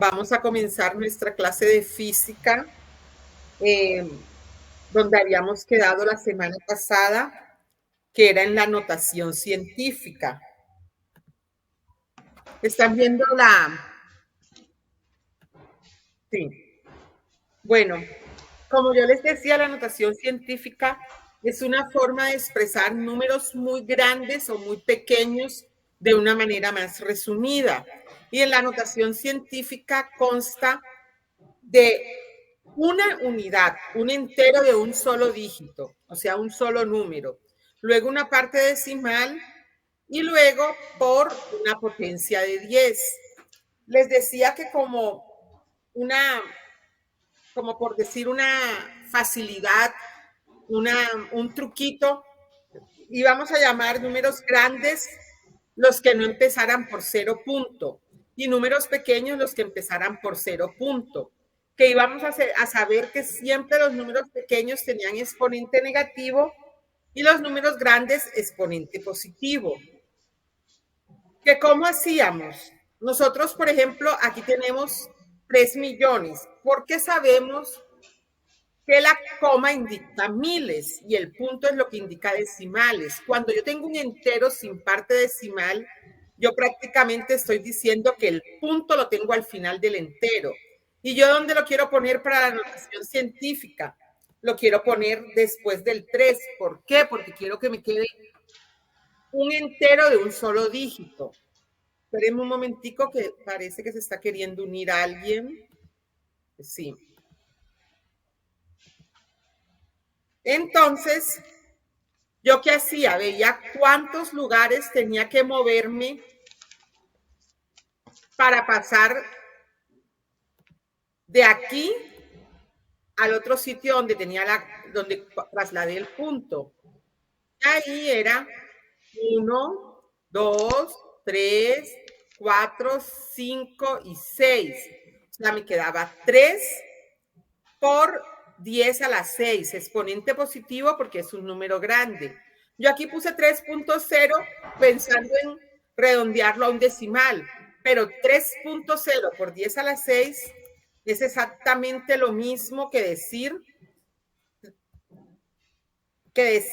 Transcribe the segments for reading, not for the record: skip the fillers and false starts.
Vamos a comenzar nuestra clase de física, donde habíamos quedado la semana pasada, que era en la notación científica. ¿Están viendo la? Sí. Bueno, como yo les decía, la notación científica es una forma de expresar números muy grandes o muy pequeños de una manera más resumida. Y en la notación científica consta de una unidad, un entero de un solo dígito, o sea, un solo número. Luego una parte decimal y luego por una potencia de 10. Les decía que como por decir una facilidad, un truquito, íbamos a llamar números grandes los que no empezaran por 0 punto y números pequeños los que empezaran por 0 punto. Que íbamos a saber que siempre los números pequeños tenían exponente negativo y los números grandes exponente positivo. ¿Que cómo hacíamos? Nosotros, por ejemplo, aquí tenemos 3 millones. ¿Por qué sabemos que la coma indica miles y el punto es lo que indica decimales? Cuando yo tengo un entero sin parte decimal, yo prácticamente estoy diciendo que el punto lo tengo al final del entero. ¿Y yo dónde lo quiero poner para la notación científica? Lo quiero poner después del 3. ¿Por qué? Porque quiero que me quede un entero de un solo dígito. Espérenme un momentico que parece que se está queriendo unir a alguien. Sí. Entonces, ¿yo qué hacía? Veía cuántos lugares tenía que moverme para pasar de aquí al otro sitio donde donde trasladé el punto. Ahí era 1, 2, 3, 4, 5 y 6. O sea, me quedaba 3 por 10 a la 6, exponente positivo porque es un número grande. Yo aquí puse 3.0 pensando en redondearlo a un decimal, pero 3.0 por 10 a la 6 es exactamente lo mismo que decir 3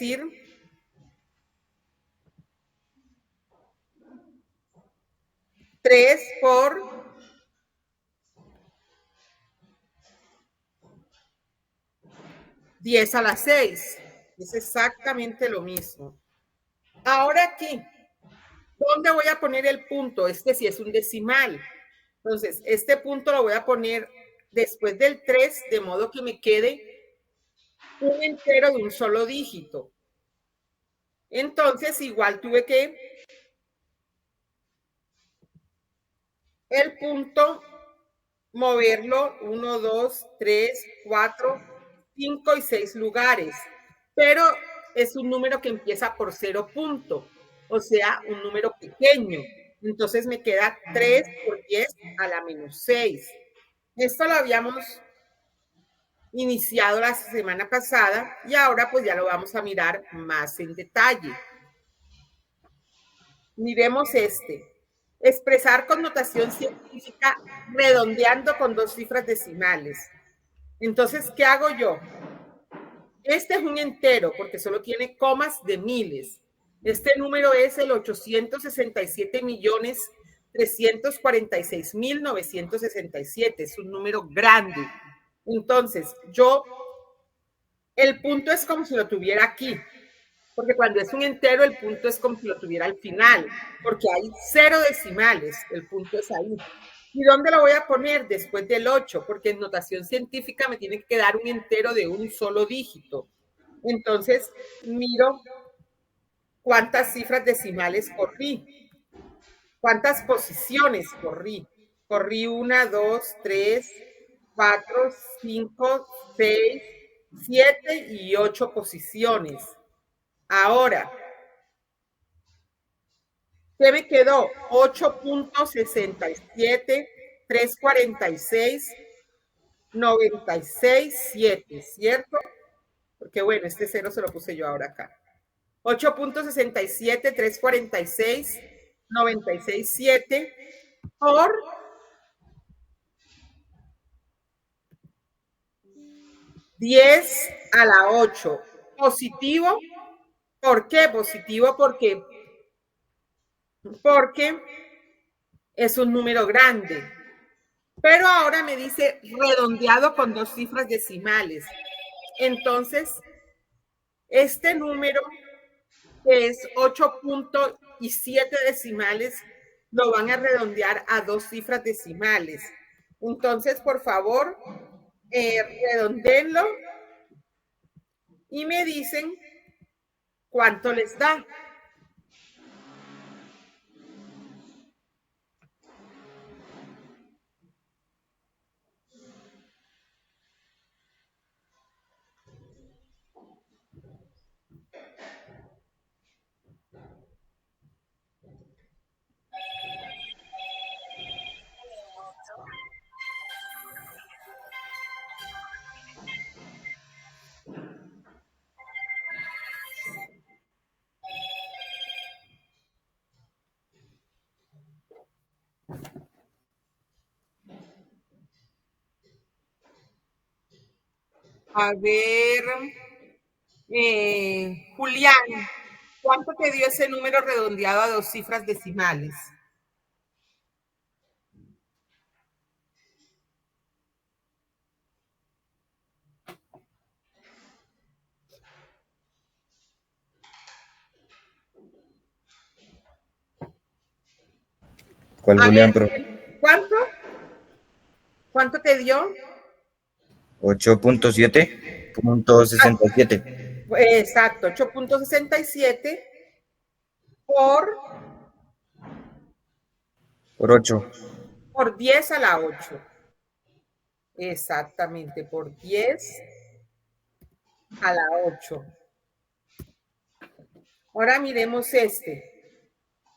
por 10 a la 6. Es exactamente lo mismo. Ahora aquí, ¿dónde voy a poner el punto? Este sí es un decimal. Entonces, este punto lo voy a poner después del 3, de modo que me quede un entero de un solo dígito. Entonces, igual tuve que el punto moverlo 1, 2, 3, 4, 5 y 6 lugares. Pero es un número que empieza por 0 punto, o sea, un número pequeño. Entonces me queda 3 por 10 a la menos 6. Esto lo habíamos iniciado la semana pasada y ahora pues ya lo vamos a mirar más en detalle. Miremos este. Expresar con notación científica redondeando con 2 cifras decimales. Entonces, ¿qué hago yo? Este es un entero porque solo tiene comas de miles. Este número es el 867.346.967. Es un número grande. Entonces, el punto es como si lo tuviera aquí, porque cuando es un entero, el punto es como si lo tuviera al final, porque hay 0 decimales, el punto es ahí. ¿Y dónde lo voy a poner? Después del 8, porque en notación científica me tiene que dar un entero de un solo dígito. Entonces, miro cuántas cifras decimales corrí, cuántas posiciones corrí. Corrí 1, 2, 3, 4, 5, 6, 7 y 8 posiciones. Ahora, ¿qué me quedó? 8.67, 346, 96, 7, ¿cierto? Porque bueno, este cero se lo puse yo ahora acá. 8.67, 346, 96, 7 por 10 a la 8. Positivo. ¿Por qué positivo? Porque es un número grande. Pero ahora me dice redondeado con 2 cifras decimales. Entonces, este número, que es 8.7 decimales, lo van a redondear a 2 cifras decimales. Entonces, por favor, redondeenlo y me dicen cuánto les da. A ver, Julián, ¿cuánto te dio ese número redondeado a 2 cifras decimales? ¿Cuál, A Julián, ver, pro? ¿cuánto? ¿Cuánto te dio? 8.7.67 Exacto, 8.67 por, por 8. por 10 a la 8. Exactamente, por 10 a la 8. Ahora miremos este.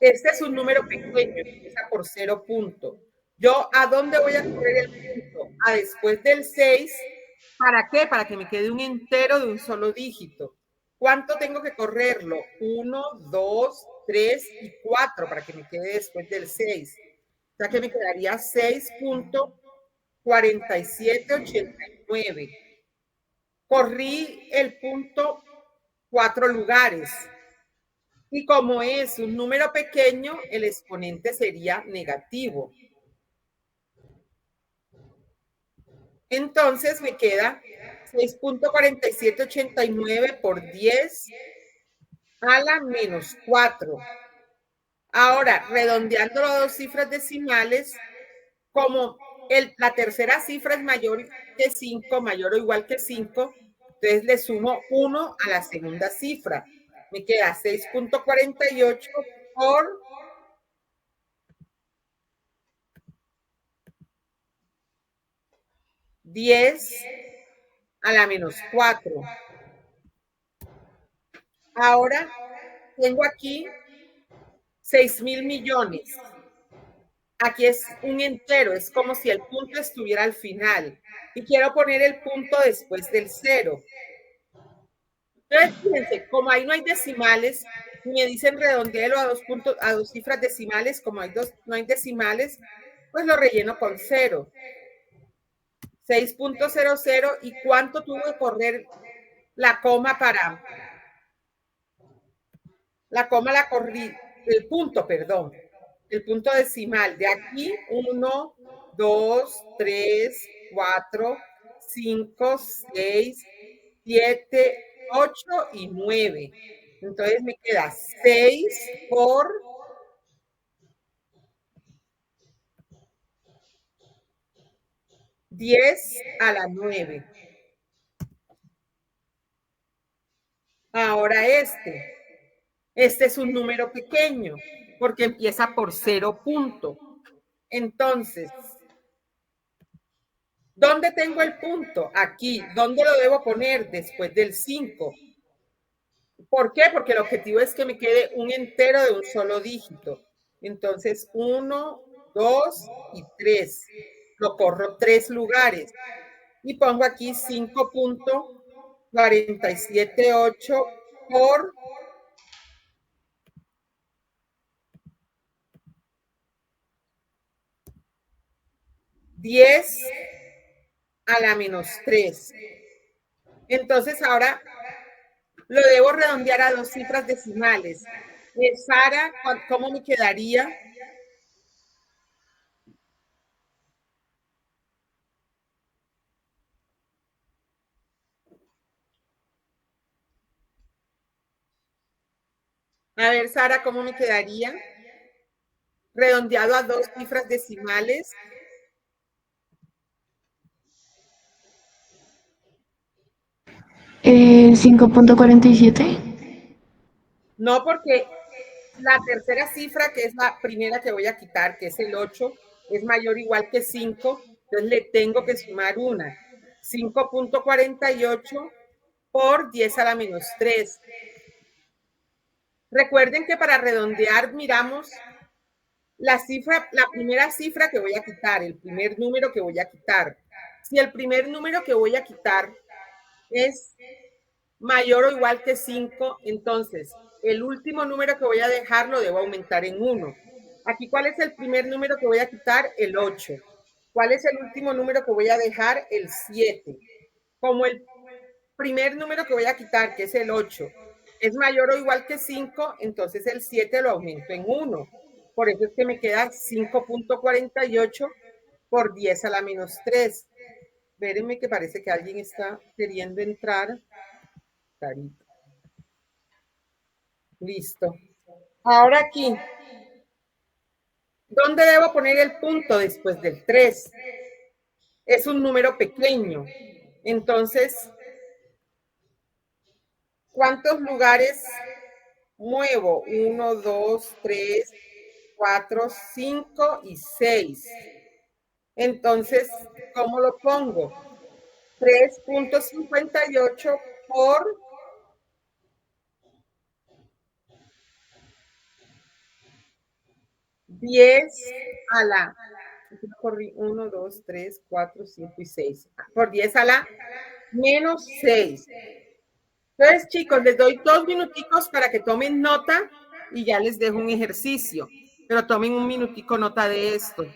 Este es un número pequeño, empieza por 0 punto. ¿Yo a dónde voy a correr el punto? A después del 6. ¿Para qué? Para que me quede un entero de un solo dígito. ¿Cuánto tengo que correrlo? 1, 2, 3 y 4 para que me quede después del 6. O sea que me quedaría 6.4789. Corrí el punto 4 lugares. Y como es un número pequeño, el exponente sería negativo. Entonces me queda 6.4789 por 10 a la menos 4. Ahora, redondeándolo a 2 cifras decimales, como la tercera cifra es mayor que 5, mayor o igual que 5, entonces le sumo 1 a la segunda cifra. Me queda 6.48 por 10 a la menos 4. Ahora tengo aquí 6.000 millones. Aquí es un entero, es como si el punto estuviera al final. Y quiero poner el punto después del 0. Entonces, fíjense, como ahí no hay decimales, y me dicen redondelo a 2 puntos, a 2 cifras decimales, como no hay decimales, pues lo relleno con 0. 6.00. ¿Y cuánto tuvo que correr la coma para? La coma la corrí, el punto, perdón, el punto decimal. De aquí, 1, 2, 3, 4, 5, 6, 7, 8 y 9. Entonces me queda 6 por 10 a la 9. Ahora este es un número pequeño porque empieza por 0 punto. Entonces, ¿dónde tengo el punto? Aquí. ¿Dónde lo debo poner? Después del 5. ¿Por qué? Porque el objetivo es que me quede un entero de un solo dígito. Entonces, 1, 2 y 3. Lo corro 3 lugares. Y pongo aquí 5.478 por 10 a la menos 3. Entonces ahora lo debo redondear a 2 cifras decimales. Sara, ¿cómo me quedaría? A ver, Sara, ¿cómo me quedaría? Redondeado a 2 cifras decimales. 5.47. No, porque la tercera cifra, que es la primera que voy a quitar, que es el 8, es mayor o igual que 5, entonces le tengo que sumar una. 5.48 por 10 a la menos 3. Recuerden que para redondear miramos la primera cifra que voy a quitar, el primer número que voy a quitar. Si el primer número que voy a quitar es mayor o igual que 5, entonces el último número que voy a dejar lo debo aumentar en 1. Aquí, ¿cuál es el primer número que voy a quitar? El 8. ¿Cuál es el último número que voy a dejar? El 7. Como el primer número que voy a quitar, que es el 8, es mayor o igual que 5, entonces el 7 lo aumento en 1. Por eso es que me queda 5.48 por 10 a la menos 3. Espérenme que parece que alguien está queriendo entrar. Carito. Listo. Ahora aquí, ¿dónde debo poner el punto después del 3? Es un número pequeño. Entonces, ¿cuántos lugares muevo? 1, 2, 3, 4, 5 y 6. Entonces, ¿cómo lo pongo? 3.58 por 10 a la 1, 2, 3, 4, 5 y 6. Por 10 a la menos 6. Entonces, chicos, les doy 2 minuticos para que tomen nota y ya les dejo un ejercicio. Pero tomen un minutico nota de esto.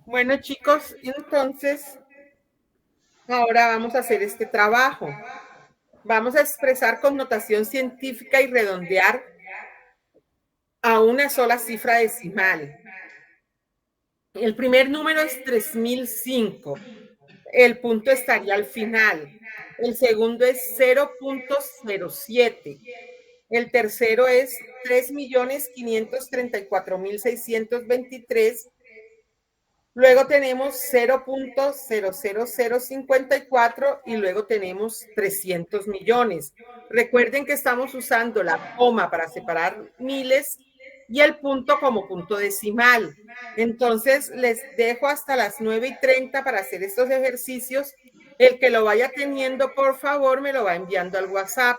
Bueno, chicos, entonces ahora vamos a hacer este trabajo. Vamos a expresar con notación científica y redondear a una sola cifra decimal. El primer número es 3005. El punto estaría al final. El segundo es 0.07. El tercero es 3.534.623 Luego tenemos 0.00054 y luego tenemos 300 millones. Recuerden que estamos usando la coma para separar miles y el punto como punto decimal. Entonces, les dejo hasta las 9:30 para hacer estos ejercicios. El que lo vaya teniendo, por favor, me lo va enviando al WhatsApp.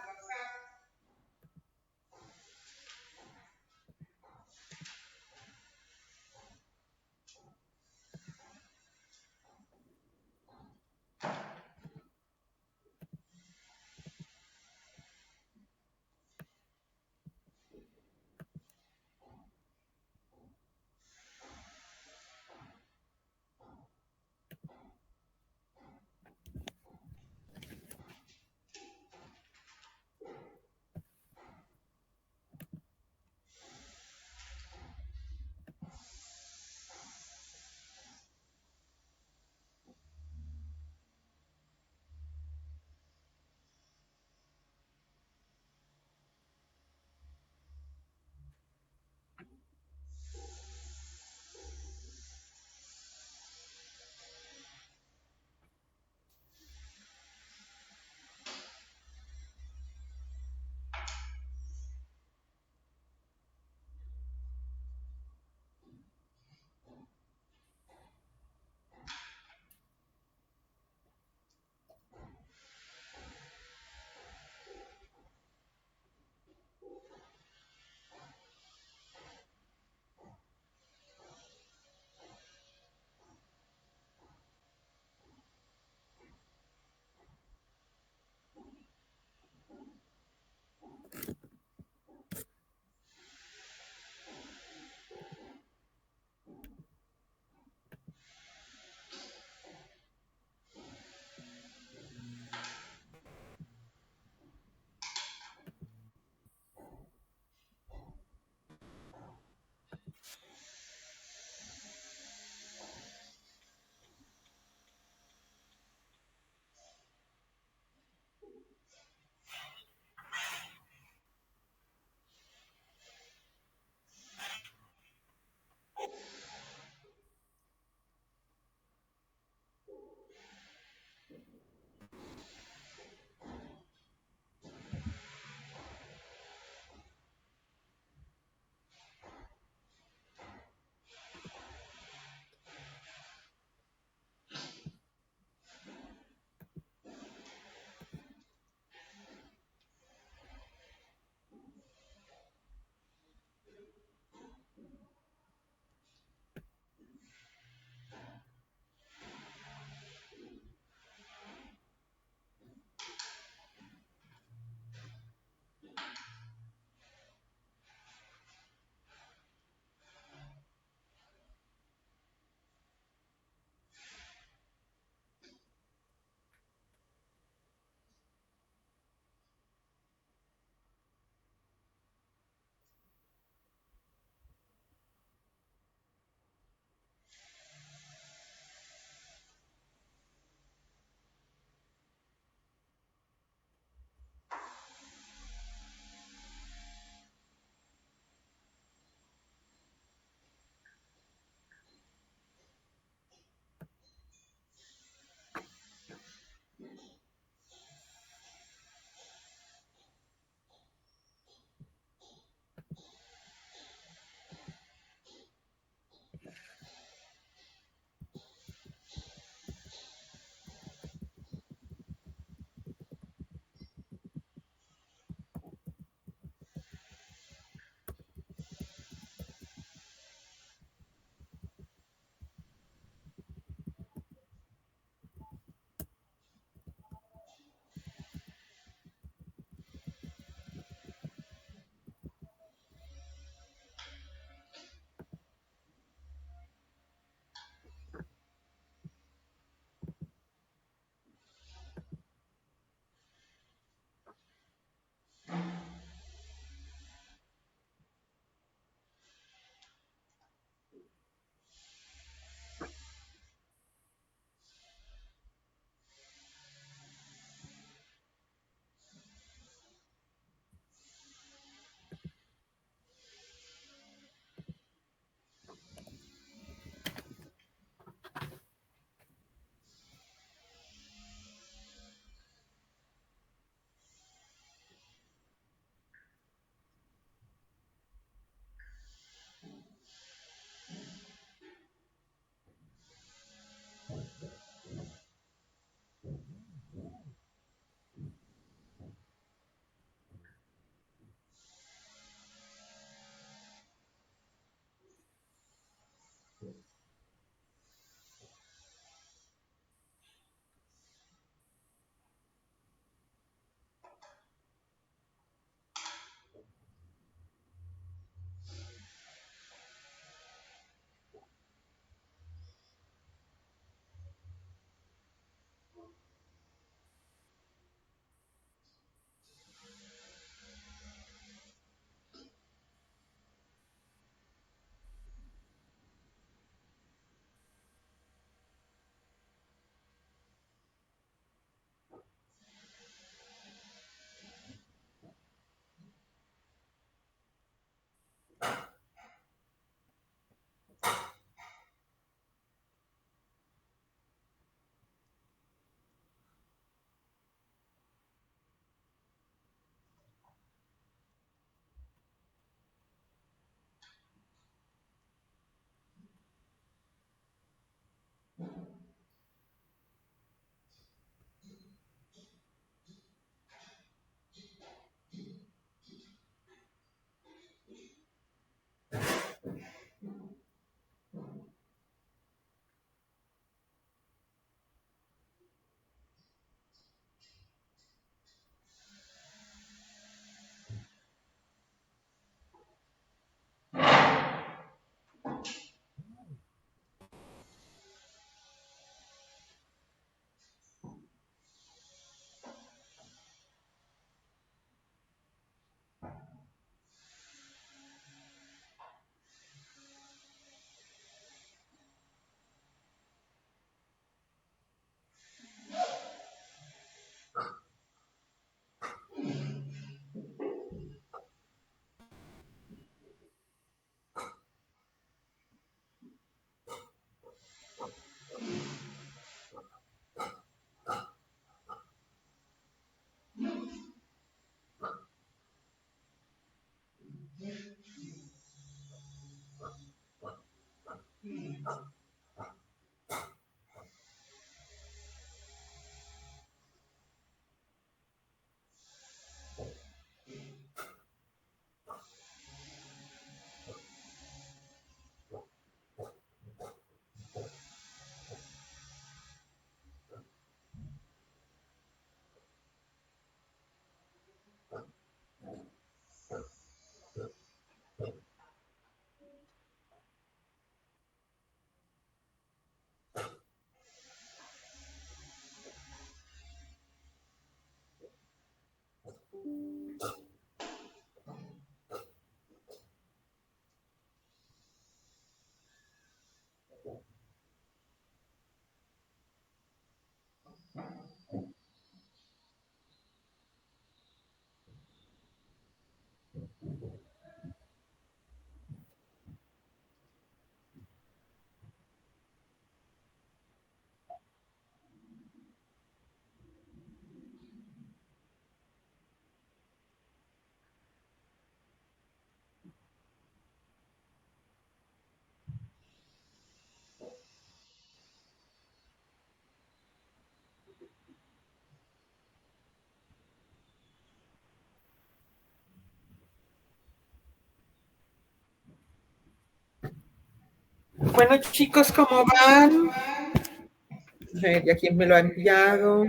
Bueno, chicos, ¿cómo van? A ver, ¿ya quién me lo ha enviado?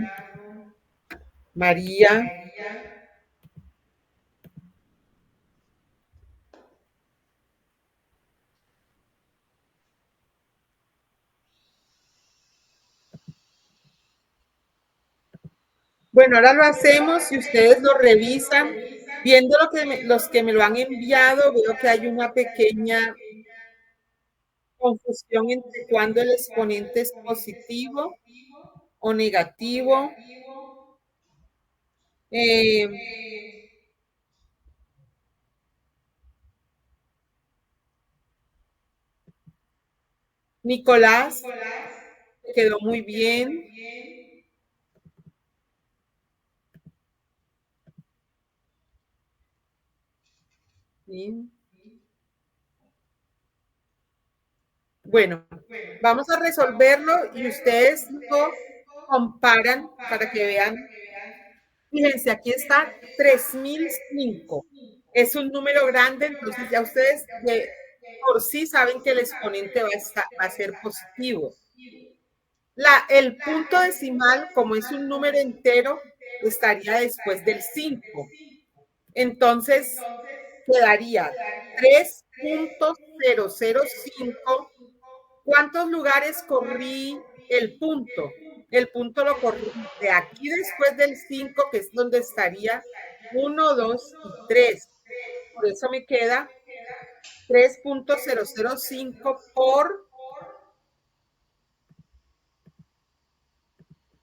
María. Bueno, ahora lo hacemos y ustedes lo revisan. Viendo los que me lo han enviado, veo que hay una pequeña confusión entre cuándo el exponente es positivo o negativo. Eh, Nicolás, quedó muy bien. Sí. Bueno, vamos a resolverlo y ustedes lo comparan para que vean. Fíjense, aquí está 3005. Es un número grande, entonces ya ustedes por sí saben que el exponente va a ser positivo. El punto decimal, como es un número entero, estaría después del 5. Entonces, quedaría 3.005. ¿Cuántos lugares corrí el punto? El punto lo corrí de aquí después del 5, que es donde estaría 1, 2 y 3. Por eso me queda 3.005 por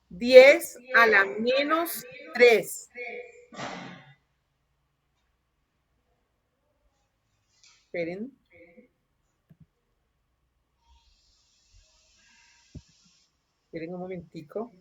10 a la menos 3. Esperen. Esperen un momentico.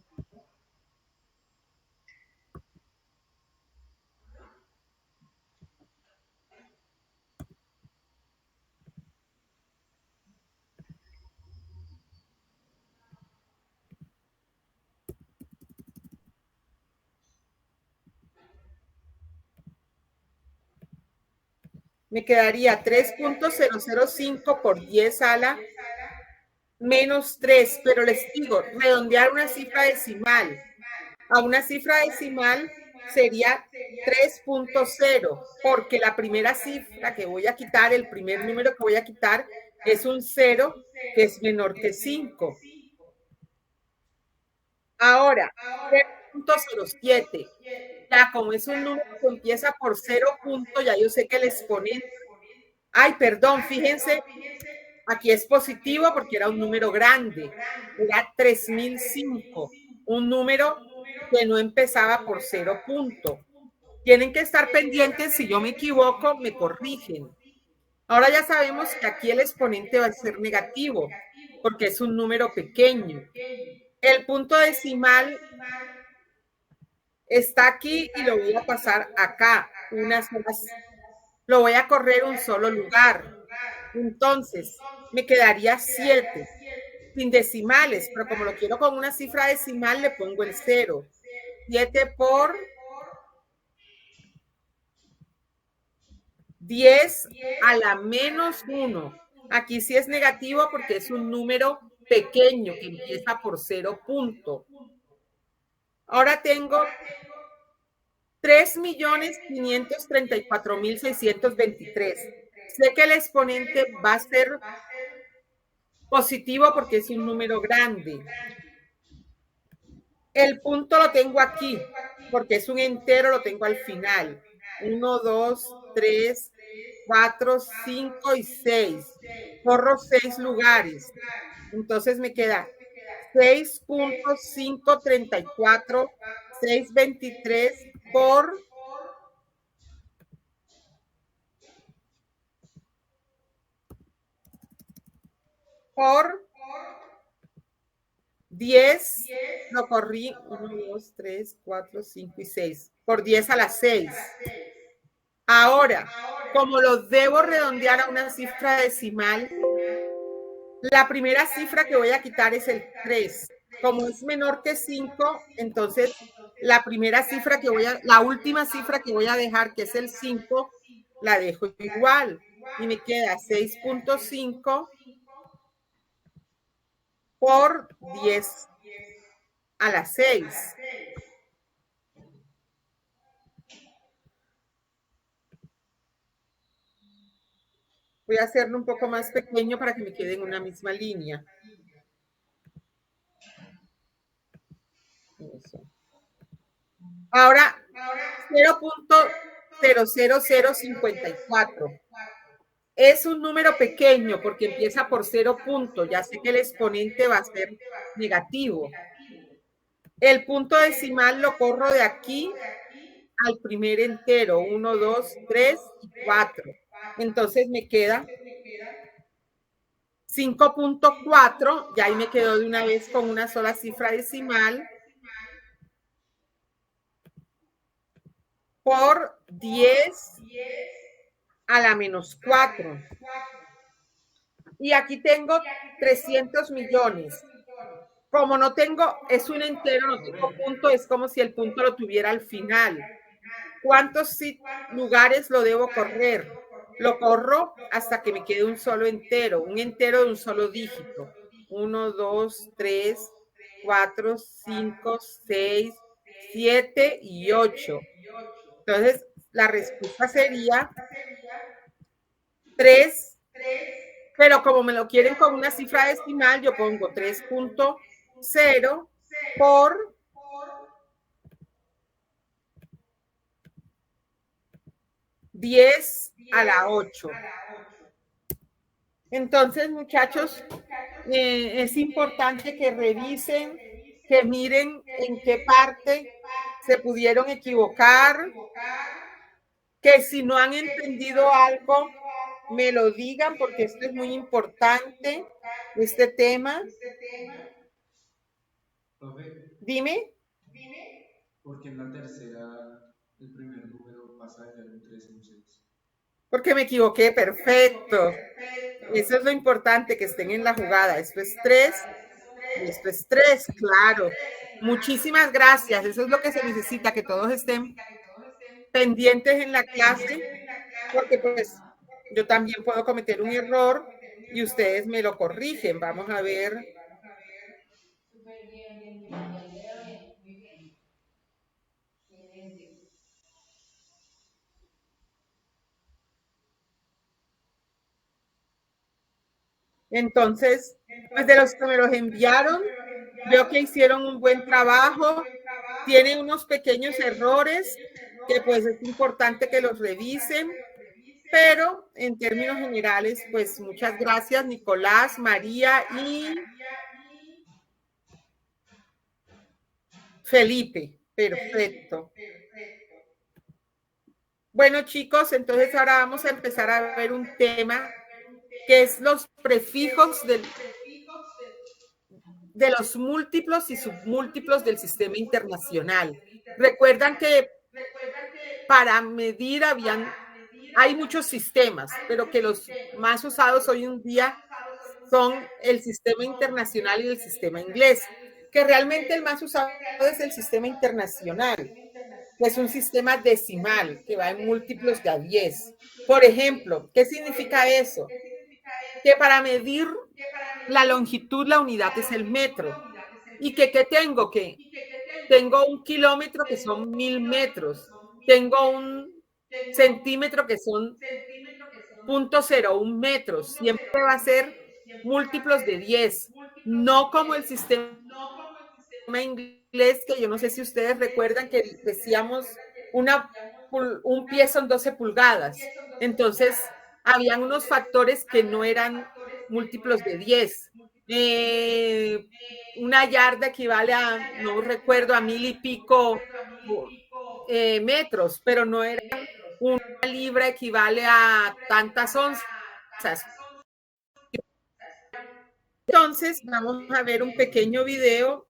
Me quedaría 3.005 por 10 a la menos 3, pero les digo, redondear una cifra decimal a una cifra decimal sería 3.0, porque la primera cifra que voy a quitar, el primer número que voy a quitar, es un 0 que es menor que 5. Ahora, 3.07. Ya, como es un número que empieza por 0 punto, ya yo sé que el exponente. Ay, perdón, fíjense, aquí es positivo porque era un número grande. Era 3005, un número que no empezaba por 0 punto. Tienen que estar pendientes, si yo me equivoco, me corrigen. Ahora ya sabemos que aquí el exponente va a ser negativo, porque es un número pequeño. El punto decimal está aquí y lo voy a pasar acá, lo voy a correr un solo lugar. Entonces, me quedaría 7 sin decimales, pero como lo quiero con una cifra decimal, le pongo el 0. 7 por 10 a la menos 1. Aquí sí es negativo porque es un número pequeño que empieza por 0 punto. Ahora tengo 3.534.623. Sé que el exponente va a ser positivo porque es un número grande. El punto lo tengo aquí porque es un entero, lo tengo al final. 1, 2, 3, 4, 5 y 6. Corro 6 lugares. Entonces me queda 6.534.623 por 10, lo corrí, 1, 2, 3, 4, 5 y 6, por 10 a las 6. Ahora, como lo debo redondear a una cifra decimal, la primera cifra que voy a quitar es el 3. Como es menor que 5, entonces la primera cifra que la última cifra que voy a dejar, que es el 5, la dejo igual. Y me queda 6.5 por 10 a las 6. Voy a hacerlo un poco más pequeño para que me quede en una misma línea. Eso. Ahora, 0.00054. Es un número pequeño porque empieza por 0 punto. Ya sé que el exponente va a ser negativo. El punto decimal lo corro de aquí al primer entero. 1, 2, 3 y 4. Entonces me queda 5.4. Ya ahí me quedo de una vez con una sola cifra decimal. Por 10 a la menos 4. Y aquí tengo 300 millones. Como no tengo, es un entero, no tengo punto, es como si el punto lo tuviera al final. ¿Cuántos lugares lo debo correr? Lo corro hasta que me quede un solo entero, un entero de un solo dígito. 1, 2, 3, 4, 5, 6, 7 y 8. Entonces, la respuesta sería 3, pero como me lo quieren con una cifra decimal, yo pongo 3.0 por 10 a la 8. Entonces, muchachos, es importante que revisen, que miren en qué parte se pudieron equivocar, que si no han entendido algo, me lo digan porque esto es muy importante, este tema. Dime. Porque en la tercera el primer número pasa de ser un 3 a un 6. Porque me equivoqué, perfecto. Eso es lo importante, que estén en la jugada. Esto es 3 y esto es 3, claro. Muchísimas gracias. Eso es lo que se necesita, que todos estén pendientes en la clase, porque pues yo también puedo cometer un error y ustedes me lo corrigen. Vamos a ver. Súper bien, muy bien. Entonces, pues de los que me los enviaron, veo que hicieron un buen trabajo. Tienen unos pequeños errores que pues es importante que los revisen, pero en términos generales, pues muchas gracias, Nicolás, María y Felipe. Perfecto. Bueno, chicos, entonces ahora vamos a empezar a ver un tema que es los prefijos de los múltiplos y submúltiplos del sistema internacional. Recuerdan que para medir habían hay muchos sistemas, pero que los más usados hoy en día son el sistema internacional y el sistema inglés, que realmente el más usado es el sistema internacional, que es un sistema decimal, que va en múltiplos de a 10. Por ejemplo, ¿qué significa eso? Que para medir la longitud, la unidad es el metro. ¿Y que qué tengo? Que tengo un kilómetro que son 1000 metros. Tengo un centímetro que son 0.01 metros. Siempre va a ser múltiplos de 10. No como el sistema inglés, que yo no sé si ustedes recuerdan que decíamos un pie son 12 pulgadas. Entonces, habían unos factores que no eran múltiplos de 10. Una yarda equivale a, no recuerdo, a 1000 y pico metros, pero no era una libra equivale a tantas onzas. Entonces, vamos a ver un pequeño video